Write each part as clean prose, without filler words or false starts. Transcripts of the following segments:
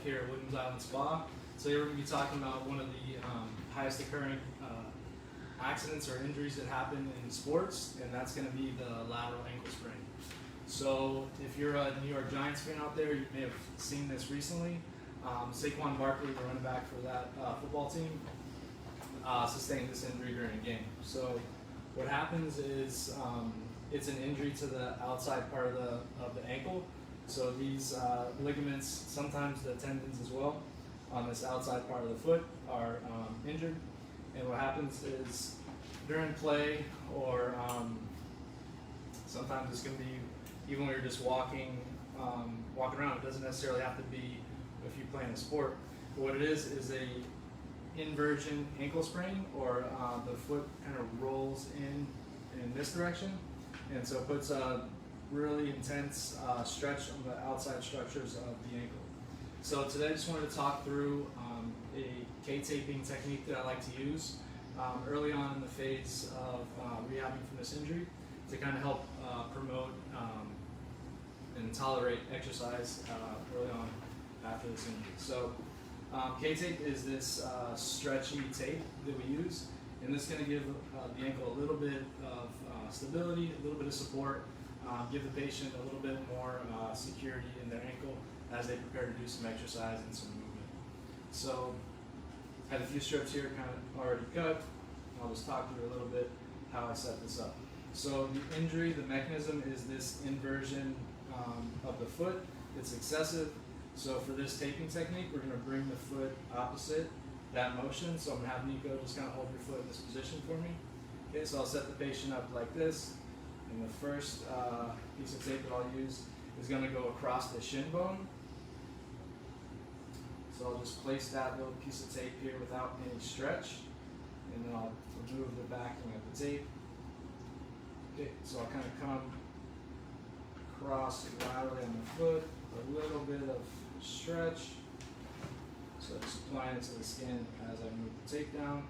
here at Williams Island Spa. Today we're going to be talking about one of the highest occurring accidents or injuries that happen in sports, and that's going to be the lateral ankle sprain. So if you're a New York Giants fan out there, you may have seen this recently. Saquon Barkley, the running back for that football team, sustained this injury during a game. So what happens is it's an injury to the outside part of the ankle. So these ligaments, sometimes the tendons as well, on this outside part of the foot are injured. And what happens is during play, or sometimes it's going to be even when you're just walking around. It doesn't necessarily have to be if you play in a sport. But what it is a inversion ankle sprain, or the foot kind of rolls in this direction, and so it puts a really intense stretch on the outside structures of the ankle. So today I just wanted to talk through a K-taping technique that I like to use early on in the phase of rehabbing from this injury to kind of help promote and tolerate exercise early on after this injury. So K-tape is this stretchy tape that we use, and this is going to give the ankle a little bit of stability, a little bit of support, give the patient a little bit more security in their ankle as they prepare to do some exercise and some movement. So I have a few strips here kind of already cut. I'll just talk through a little bit how I set this up. So the injury, the mechanism is this inversion of the foot. It's excessive. So for this taping technique, we're going to bring the foot opposite that motion. So I'm going to have Nico just kind of hold your foot in this position for me. Okay, so I'll set the patient up like this. And the first piece of tape that I'll use is going to go across the shin bone. So I'll just place that little piece of tape here without any stretch, and then I'll remove the backing of the tape. Okay, so I'll kind of come across laterally on the foot, a little bit of stretch. So just applying it to the skin as I move the tape down,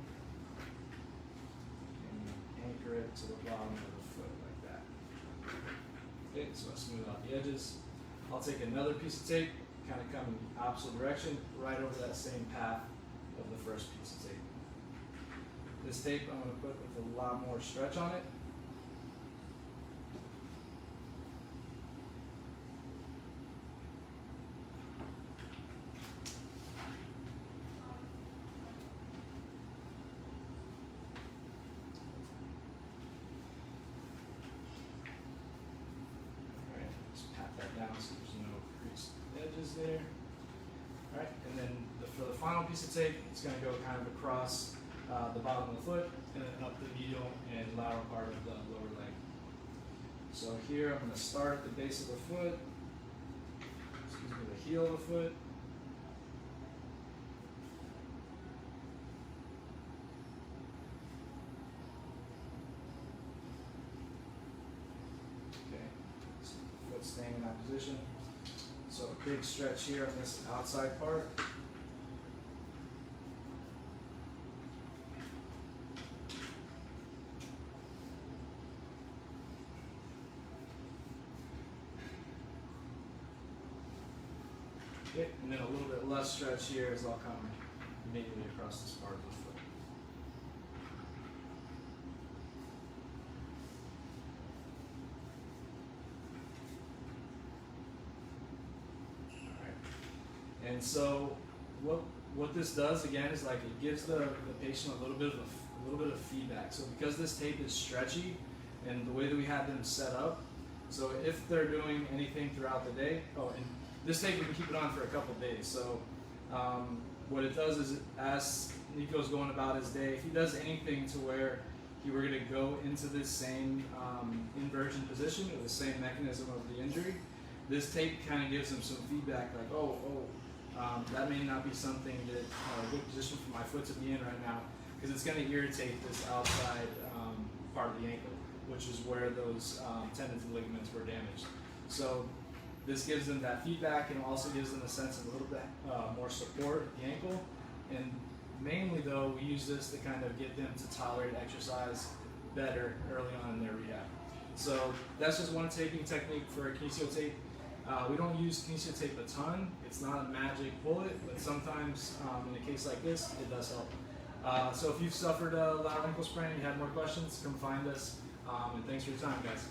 and anchor it to the bottom of the foot like that. Okay, so I smooth out the edges. I'll take another piece of tape, kind of come in the opposite direction, right over that same path of the first piece of tape. This tape I'm going to put with a lot more stretch on it. Alright, just pat that down so there's no creased edges there. Alright, and then for the final piece of tape, it's going to go kind of across the bottom of the foot and then up the medial and lateral part of the lower leg. So here I'm going to start at the base of the foot, the heel of the foot. Okay, so the foot staying in that position. So a big stretch here on this outside part. Okay, and then a little bit less stretch here as I'll come immediately across this part of the foot. And so what this does again is like it gives the patient a little bit of feedback. So because this tape is stretchy and the way that we have them set up, so if they're doing anything throughout the day, and this tape we can keep it on for a couple of days. So what it does is as Nico's going about his day, if he does anything to where he were going to go into this same inversion position or the same mechanism of the injury, this tape kind of gives him some feedback like, that may not be something that a good position for my foot to be in right now, because it's going to irritate this outside part of the ankle, which is where those tendons and ligaments were damaged. So this gives them that feedback, and also gives them a sense of a little bit more support at the ankle. And mainly though, we use this to kind of get them to tolerate exercise better early on in their rehab. So that's just one taping technique for a kinesio tape. We don't use kinesio tape a ton. It's not a magic bullet, but sometimes in a case like this, it does help. So if you've suffered a lateral ankle sprain and you have more questions, come find us. And thanks for your time, guys.